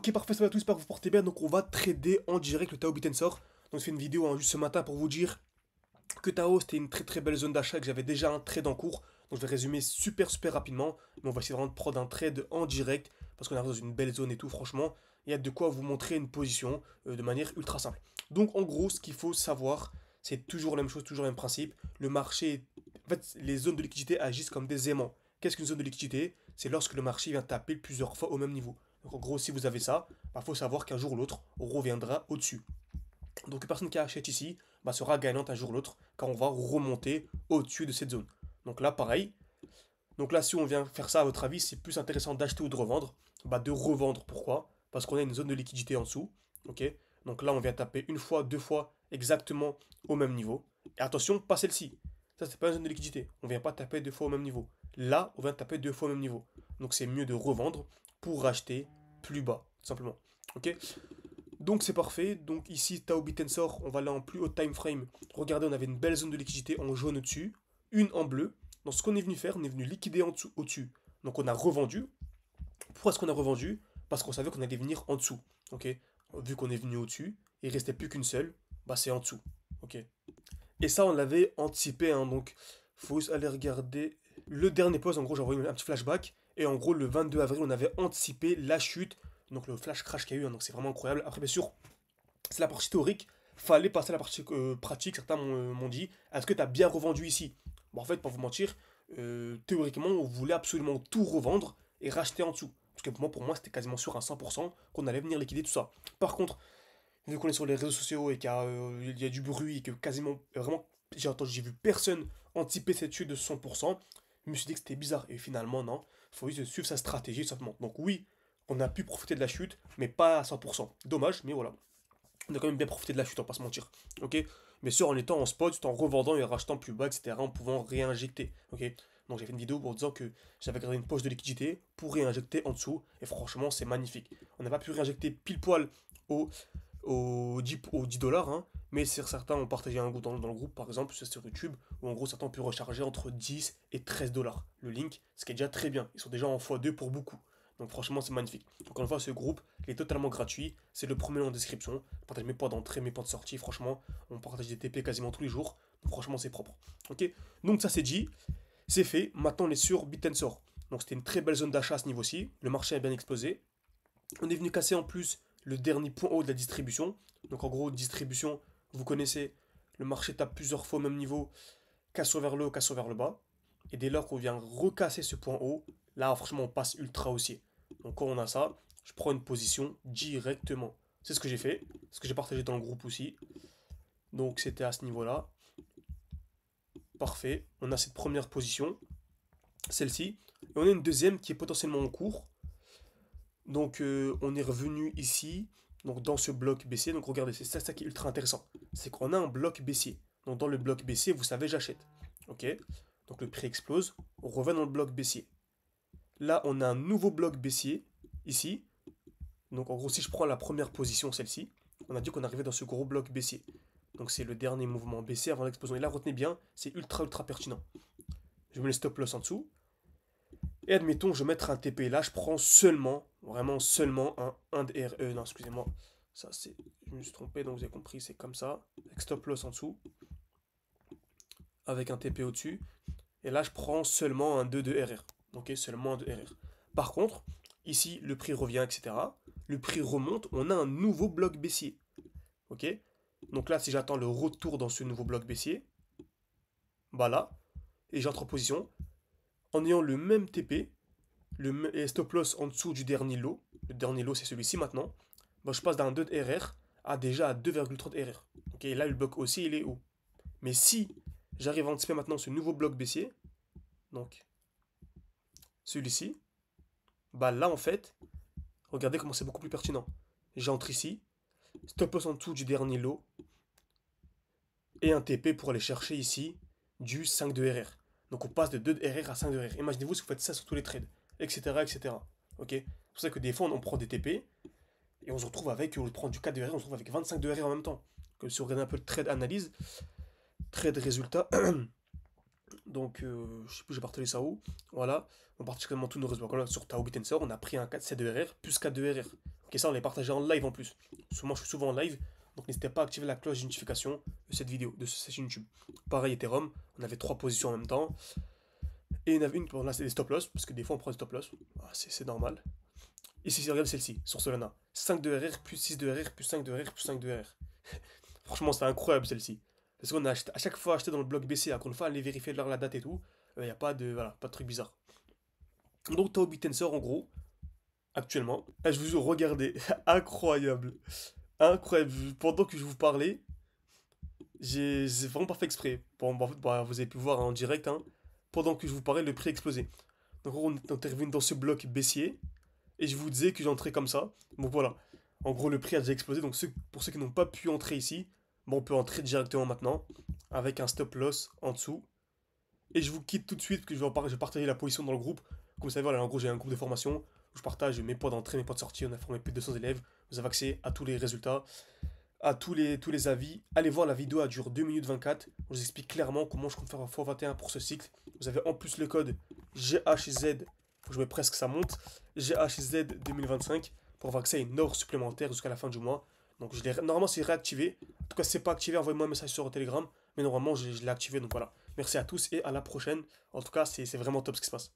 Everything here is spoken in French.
Ok, parfait, ça va tous, j'espère que vous portez bien. Donc, on va trader en direct le Tao Bitensor. Donc, je fais une vidéo juste ce matin pour vous dire que Tao c'était une très très belle zone d'achat, que j'avais déjà un trade en cours. Donc, je vais résumer super rapidement. Mais on va essayer vraiment de prendre un trade en direct parce qu'on arrive dans une belle zone et tout. Franchement, il y a de quoi vous montrer une position de manière ultra simple. Donc, en gros, ce qu'il faut savoir, c'est toujours la même chose, toujours le même principe. Le marché, en fait, les zones de liquidité agissent comme des aimants. Qu'est-ce qu'une zone de liquidité? C'est lorsque le marché vient taper plusieurs fois au même niveau. Donc en gros, si vous avez ça, il faut savoir qu'un jour ou l'autre, on reviendra au-dessus. Donc la personne qui achète ici sera gagnante un jour ou l'autre, car on va remonter au-dessus de cette zone. Donc là, pareil. Donc là, si on vient faire ça, à votre avis, c'est plus intéressant d'acheter ou de revendre? De revendre, pourquoi? Parce qu'on a une zone de liquidité en dessous. Ok. Donc là, on vient taper une fois, deux fois, exactement au même niveau. Et attention, pas celle-ci. Ça, c'est pas une zone de liquidité. On vient pas taper deux fois au même niveau. Là, on vient taper deux fois au même niveau. Donc c'est mieux de revendre pour racheter plus bas, tout simplement. Ok. Donc c'est parfait. Donc ici, Tao Bitensor, on va aller en plus haut time frame. Regardez, on avait une belle zone de liquidité en jaune au-dessus, une en bleu. Donc ce qu'on est venu faire, on est venu liquider en dessous, au-dessus. Donc on a revendu. Pourquoi est-ce qu'on a revendu? Parce qu'on savait qu'on allait venir en dessous. Ok. Vu qu'on est venu au-dessus, il restait plus qu'une seule. C'est en dessous. Ok. Et ça, on l'avait anticipé. Hein, donc faut aller regarder le dernier post. En gros, j'ai envoyé un petit flashback. Et en gros, le 22 avril, on avait anticipé la chute. Donc le flash crash qu'il y a eu. Hein, donc c'est vraiment incroyable. Après, bien sûr, c'est la partie théorique. Fallait passer à la partie pratique. Certains m'ont dit, est-ce que tu as bien revendu ici? En fait, pas vous mentir, théoriquement, on voulait absolument tout revendre et racheter en dessous. Parce que pour moi c'était quasiment sûr à 100% qu'on allait venir liquider tout ça. Par contre, vu qu'on est sur les réseaux sociaux et qu'il y a du bruit et que quasiment, vraiment, j'ai vu personne anticiper cette chute de 100%, je me suis dit que c'était bizarre. Et finalement, non, il faut juste suivre sa stratégie, tout simplement. Donc oui, on a pu profiter de la chute, mais pas à 100%. Dommage, mais voilà. On a quand même bien profité de la chute, on va pas se mentir. Ok. Bien sûr, en étant en spot, tout en revendant et rachetant plus bas, etc., en pouvant réinjecter. Ok. Donc j'ai fait une vidéo pour disant que j'avais gardé une poche de liquidité pour réinjecter en dessous. Et franchement, c'est magnifique. On n'a pas pu réinjecter pile poil au, aux 10 dollars, hein, mais certains ont partagé un goût dans le groupe, par exemple, sur YouTube, où en gros certains ont pu recharger entre 10 et 13 dollars le link, ce qui est déjà très bien. Ils sont déjà en x2 pour beaucoup. Donc franchement, c'est magnifique. Encore une fois, ce groupe, il est totalement gratuit. C'est le premier lien en description. Je partage mes points d'entrée, mes points de sortie. Franchement, on partage des TP quasiment tous les jours. Donc, franchement, c'est propre. Ok. Donc ça c'est dit, c'est fait. Maintenant, on est sur Bitensor. Donc c'était une très belle zone d'achat à ce niveau-ci. Le marché a bien explosé. On est venu casser en plus le dernier point haut de la distribution. Donc en gros, distribution, vous connaissez, le marché tape plusieurs fois au même niveau, casse vers le haut, casse vers le bas. Et dès lors qu'on vient recasser ce point haut, là franchement on passe ultra haussier. Donc quand on a ça, je prends une position directement. C'est ce que j'ai fait, ce que j'ai partagé dans le groupe aussi. Donc c'était à ce niveau-là. Parfait. On a cette première position, celle-ci. Et on a une deuxième qui est potentiellement en cours. Donc on est revenu ici, donc dans ce bloc baissier. Donc regardez, c'est ça qui est ultra intéressant. C'est qu'on a un bloc baissier. Donc dans le bloc baissier, vous savez, j'achète. Ok. Donc le prix explose. On revient dans le bloc baissier. Là, on a un nouveau bloc baissier, ici. Donc en gros, si je prends la première position, celle-ci, on a dit qu'on arrivait dans ce gros bloc baissier. Donc c'est le dernier mouvement baissier avant l'explosion. Et là, retenez bien, c'est ultra pertinent. Je mets le stop loss en dessous. Et admettons, je vais mettre un TP. Là, je prends seulement, vraiment seulement un DRE. Non, excusez-moi. Ça, c'est. Je me suis trompé, donc vous avez compris, c'est comme ça. Avec stop loss en dessous. Avec un TP au-dessus. Et là, je prends seulement un 2 de RR. Ok, seulement un 2 RR. Par contre, ici, le prix revient, etc. Le prix remonte, on a un nouveau bloc baissier. Ok. Donc là, si j'attends le retour dans ce nouveau bloc baissier, là, et j'entre en position, en ayant le même TP, et stop loss en dessous du dernier lot, le dernier lot c'est celui-ci maintenant, je passe d'un 2 de RR à déjà à 2,30 RR. Ok, et là le bloc aussi il est haut. Mais si j'arrive à anticiper maintenant ce nouveau bloc baissier, donc celui-ci, là en fait, regardez comment c'est beaucoup plus pertinent. J'entre ici, stop loss en dessous du dernier lot, et un TP pour aller chercher ici du 5 de RR. Donc on passe de 2 de RR à 5 de RR. Imaginez-vous si vous faites ça sur tous les trades, etc. etc. Ok. C'est pour ça que des fois on prend des TP et on se retrouve avec, on prend du 4 de RR, on se retrouve avec 25 de RR en même temps. Que si on regarde un peu le trade analyse, trade résultat, donc je sais plus, j'ai partagé ça où. Voilà, on partage quasiment tous nos résultats. Sur Tao Bitensor, on a pris un 4 7 de RR plus 4 de RR. Ok, ça on les partagé en live en plus. Souvent, je suis souvent en live, donc n'hésitez pas à activer la cloche de notification de cette vidéo, de cette chaîne YouTube. Pareil, Ethereum, on avait 3 positions en même temps. Et il y en avait une pour là, c'est des stop loss, parce que des fois on prend des stop loss. Ah, c'est normal. Et si regarde celle-ci, sur Solana. 5 de RR, plus 6 de RR, plus 5 de RR, plus 5 de RR. Franchement, c'est incroyable celle-ci. Parce qu'on a à chaque fois acheté dans le bloc BC, encore une fois, aller vérifier la date et tout. Il n'y a pas de, voilà, pas de truc bizarre. Donc Taobi Tensor, en gros, actuellement, je vous jure, regardez, incroyable. Incroyable. Pendant que je vous parlais, j'ai vraiment pas fait exprès. Bon, bah, en fait, bah, vous avez pu voir en direct, hein. Pendant que je vous parlais, le prix a explosé. Donc en gros, on est intervenu dans ce bloc baissier. Et je vous disais que j'entrais comme ça. Donc voilà. En gros, le prix a déjà explosé. Donc pour ceux qui n'ont pas pu entrer ici, bon, on peut entrer directement maintenant. Avec un stop loss en dessous. Et je vous quitte tout de suite, parce que je vais partager la position dans le groupe. Comme vous savez, voilà, en gros, j'ai un groupe de formation où je partage mes poids d'entrée, mes poids de sortie. On a formé plus de 200 élèves. Vous avez accès à tous les résultats, à tous les avis. Allez voir la vidéo, elle dure 2 minutes 24. On vous explique clairement comment je compte faire un x21 pour ce cycle. Vous avez en plus le code GHZ. Faut que je me presque ça monte. GHZ 2025 pour avoir accès à une offre supplémentaire jusqu'à la fin du mois. Donc normalement c'est réactivé. En tout cas, si c'est pas activé, envoyez-moi un message sur Telegram. Mais normalement, je l'ai activé. Donc voilà. Merci à tous et à la prochaine. En tout cas, c'est vraiment top ce qui se passe.